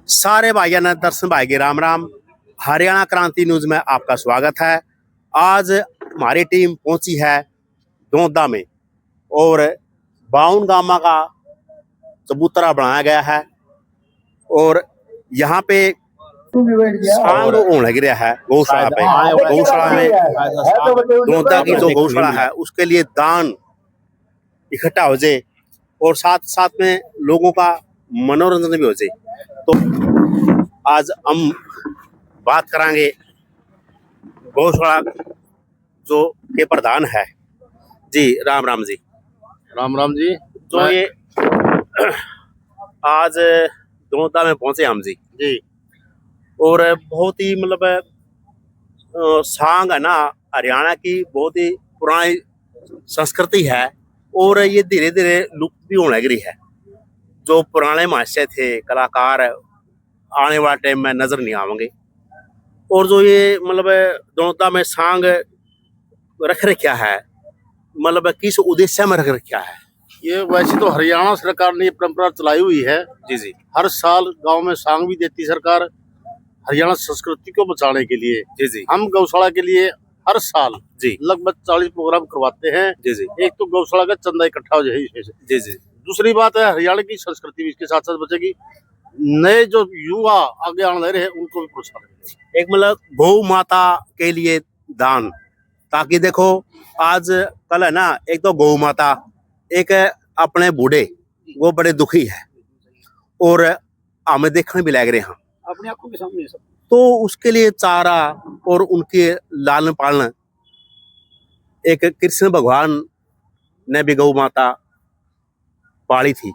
सारे भाइयों ने दर्शन भाई के राम राम। हरियाणा क्रांति न्यूज में आपका स्वागत है। आज हमारी टीम पहुंची है दोदा में और बाउन गामा का चबूतरा बनाया गया है और यहाँ पे सांग होने लग रहा है गौशाला पे। गौशाला में दोदा की जो गौशाला है उसके लिए दान इकट्ठा हो जाए और साथ साथ में लोगों का मनोरंजन भी हो जाए। तो आज हम बात करांगे गौशाला जो के प्रधान है जी। राम राम जी। राम राम जी। तो ये आज दोदा में पहुंचे हम जी और बहुत ही मतलब सांग है ना हरियाणा की बहुत ही पुरानी संस्कृति है और ये धीरे धीरे लुप्त भी होने लग रही है। जो पुराने मास्टर थे कलाकार आने वाला टाइम में नजर नहीं आवेंगे और जो ये मतलब दोदा में सांग रख रखा है मतलब किस उद्देश्य में रख रखा है। ये वैसे तो हरियाणा सरकार ने ये परंपरा चलाई हुई है जी। हर साल गांव में सांग भी देती सरकार हरियाणा संस्कृति को बचाने के लिए। जी हम गौशाला के लिए हर साल जी लगभग 40 प्रोग्राम करवाते हैं। जी। एक तो गौशाला का चंदा इकट्ठा हो जाए इसमें से। दूसरी बात है हरियाणा की संस्कृति भी इसके साथ साथ बचेगी। नए जो युवा आगे आने लग रहे हैं उनको भी प्रोत्साहन मिलेगा। एक मतलब गौ माता के लिए दान, ताकि देखो आज कल है ना एक तो गौ माता एक अपने बूढ़े वो बड़े दुखी है और हमें देखने भी लग रहे हैं अपनी आंखों के सामने सब। तो उसके लिए चारा और उनके लालन पालन एक कृष्ण भगवान ने भी गौ माता पाली थी।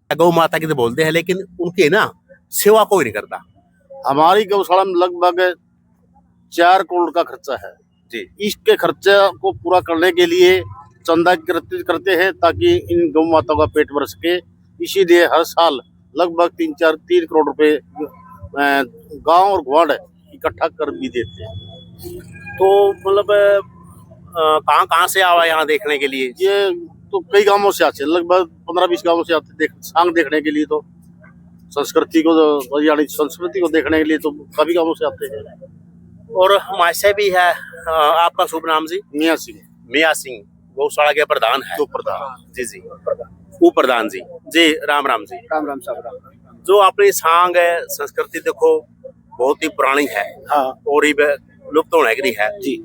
गौ माता की तो बोलते हैं लेकिन उनकी ना सेवा कोई नहीं करता। हमारी गौशाला में लगभग 4 करोड़ का खर्चा है जी। इसके खर्चे को पूरा करने के लिए चंदा करते हैं ताकि इन गौ माताओं का पेट भर सके। इसीलिए हर साल लगभग 3 करोड़ रुपए गांव और ग्वाड़ इकट्ठा कर भी देते हैं। तो मतलब कहाँ से आवा यहाँ देखने के लिए? ये तो कई गांवों से आते हैं, लगभग 15-20 गांवों से आते सांग देखने के लिए। तो संस्कृति को हरियाणा संस्कृति को देखने के लिए तो सभी गांवों से आते हैं। और हमारे से भी है आपका शुभ नाम जी? मियाँ सिंह। मियाँ सिंह गौशाला के प्रधान है। तो प्रधान जी उप प्रधान जी। जी राम राम जी। राम राम साहब। राम जो अपनी सांग है संस्कृति देखो बहुत ही पुरानी है। हाँ। और ये लुप्त होने लगी है जी।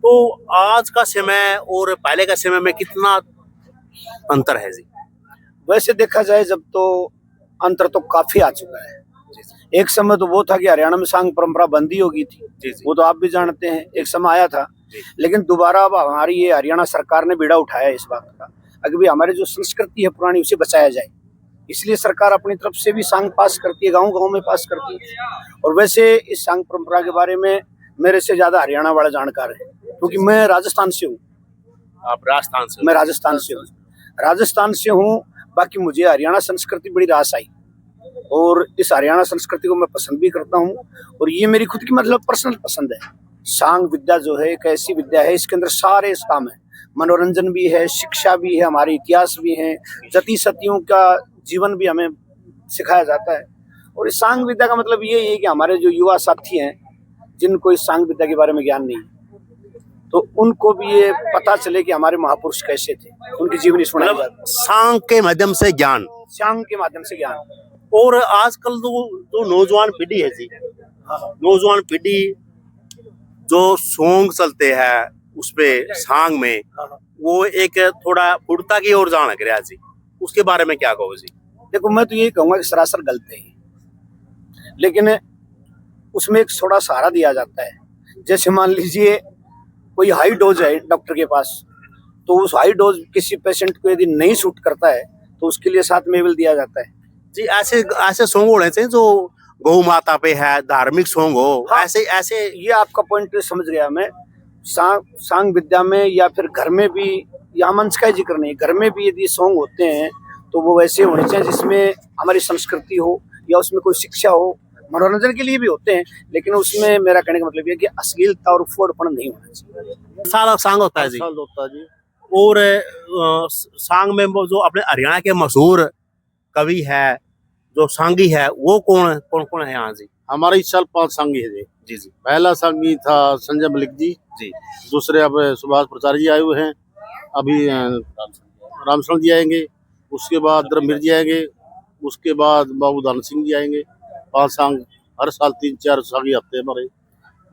तो आज का समय और पहले का समय में कितना अंतर है जी? वैसे देखा जाए जब तो अंतर तो काफी आ चुका है। एक समय तो वो था कि हरियाणा में सांग परंपरा बंद ही होगी थी। जी। वो तो आप भी जानते हैं एक समय आया था लेकिन दोबारा अब हमारी ये हरियाणा सरकार ने बीड़ा उठाया इस बात का अगर भी हमारी जो संस्कृति है पुरानी उसे बचाया जाए। इसलिए सरकार अपनी तरफ से भी सांग पास करती है, गाँव गाँव में पास करती है। और वैसे इस सांग परंपरा के बारे में मेरे से ज्यादा हरियाणा वाला जानकार है क्योंकि मैं राजस्थान से हूँ। आप राजस्थान से? मैं राजस्थान से हूँ। बाकी मुझे हरियाणा संस्कृति बड़ी रास आई और इस हरियाणा संस्कृति को मैं पसंद भी करता हूँ और ये मेरी खुद की मतलब पर्सनल पसंद है। सांग विद्या जो है एक ऐसी विद्या है इसके अंदर सारे काम है, मनोरंजन भी है, शिक्षा भी है, हमारे इतिहास भी है, जति सतियों का जीवन भी हमें सिखाया जाता है। और इस सांग विद्या का मतलब ये है कि हमारे जो युवा साथी हैं जिनको इस सांग विद्या के बारे में ज्ञान नहीं तो उनको भी ये पता चले कि हमारे महापुरुष कैसे थे, उनकी जीवनी सुनाई जाए। सांग के माध्यम से ज्ञान, सांग के माध्यम से ज्ञान। और आजकल जो नौजवान पीढ़ी है जी, नौजवान पीढ़ी जो सॉन्ग चलते हैं उसपे सांग में वो एक थोड़ा उड़ता की ओर जाना गया जी, उसके बारे में क्या कहो जी? देखो मैं तो यही कहूंगा कि सरासर गलत है लेकिन उसमें एक थोड़ा सहारा दिया जाता है। जैसे मान लीजिए कोई हाई डोज है डॉक्टर के पास तो उस हाई डोज किसी पेशेंट को यदि नहीं सूट करता है तो उसके लिए साथ में दिया जाता है जी। ऐसे सॉन्ग होने चाहिए जो गौ माता पे है, धार्मिक सॉन्ग हो। हाँ। ऐसे ये आपका पॉइंट समझ गया मैं। सांग विद्या में या फिर घर में भी, या मंच का जिक्र नहीं, घर में भी यदि सॉन्ग होते हैं तो वो वैसे होने चाहिए जिसमें हमारी संस्कृति हो या उसमें कोई शिक्षा हो। मनोरंजन के लिए भी होते हैं लेकिन उसमें मेरा कहने का मतलब ये कि अश्लीलता और फोड़पन नहीं होना चाहिए। सारा सांग होता है जी। और सांग में वो जो अपने हरियाणा के मशहूर कवि है जो सांगी है वो कौन कौन कौन है यहाँ जी? हमारे इस साल 5 सांगी है जी। जी जी पहला सांगी था संजय मलिक जी, जी दूसरे अब सुभाष प्रचार जी आए हुए हैं, अभी रामशरण जी आएंगे, उसके बाद धर्मवीर जी आएंगे, उसके बाद बाबू दान सिंह जी आएंगे। 5 सांग हर साल 3-4 सांगी आते हैं हमारे।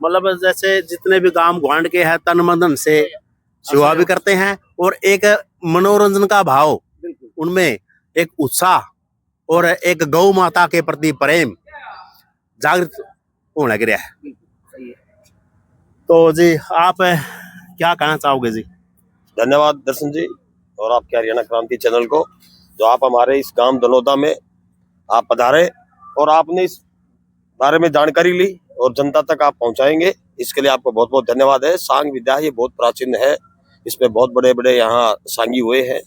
मतलब जैसे जितने भी गांव ग्वांड के हैं तन मन धन से सेवा भी करते हैं और एक मनोरंजन का भाव, उनमें एक उत्साह और एक गौ माता के प्रति प्रेम जागृत होने लग रहा है। तो जी आप क्या कहना चाहोगे जी? धन्यवाद दर्शन जी और आपके हरियाणा क्रांति चैनल को, जो आप हमारे इस गांव दनौदा में आप पधारे और आपने इस बारे में जानकारी ली और जनता तक आप पहुंचाएंगे, इसके लिए आपको बहुत बहुत धन्यवाद है। सांग विद्या ये बहुत प्राचीन है, इसमें बहुत बड़े बड़े यहाँ सांगी हुए हैं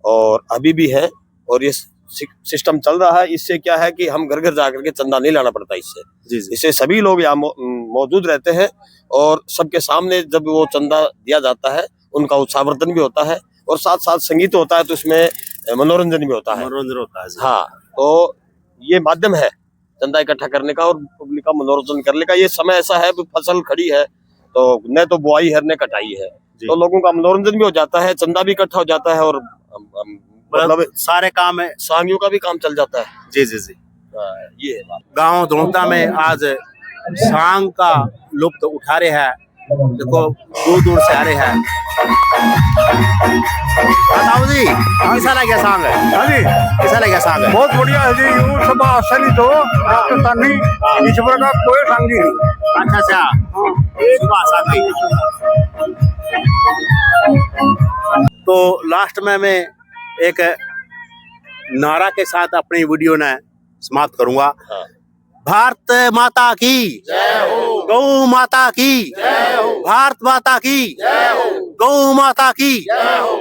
और अभी भी है, और ये सिस्टम चल रहा है। इससे क्या है कि हम घर घर जाकर के चंदा नहीं लाना पड़ता इससे। जी जी इससे सभी लोग यहाँ मौजूद रहते हैं और सबके सामने जब वो चंदा दिया जाता है उनका उत्साहवर्धन भी होता है और साथ साथ संगीत होता है, तो इसमें मनोरंजन भी होता है। मनोरंजन होता है जी। हाँ, तो ये माध्यम है चंदा इकट्ठा करने का और पब्लिक का मनोरंजन करने का। ये समय ऐसा है फसल खड़ी है तो न तो बुआई है न कटाई है, तो लोगों का मनोरंजन भी हो जाता है, चंदा भी इकट्ठा हो जाता है और मतलब सारे काम है, सांगियों का भी काम चल जाता है। जी जी जी। ये है बात। गांव दनौदा में आज सांग का लुप्त उठा रहे हैं, देखो दूर दूर से आ रहे हैं। बताओ जी कैसा लगा सांग? हाँ जी, कैसा लगा सांग? बहुत बढ़िया है जी। यूं सब असली तो राजस्थानी ईश्वर का कोई सांगी नहीं। अच्छा अच्छा, एक भाषा की। तो लास्ट में मैं एक नारा के साथ अपनी वीडियो ने समाप्त करूंगा। हाँ। भारत माता की जय हो, गौ माता की जय हो, भारत माता की जय हो, गौ माता की जय हो।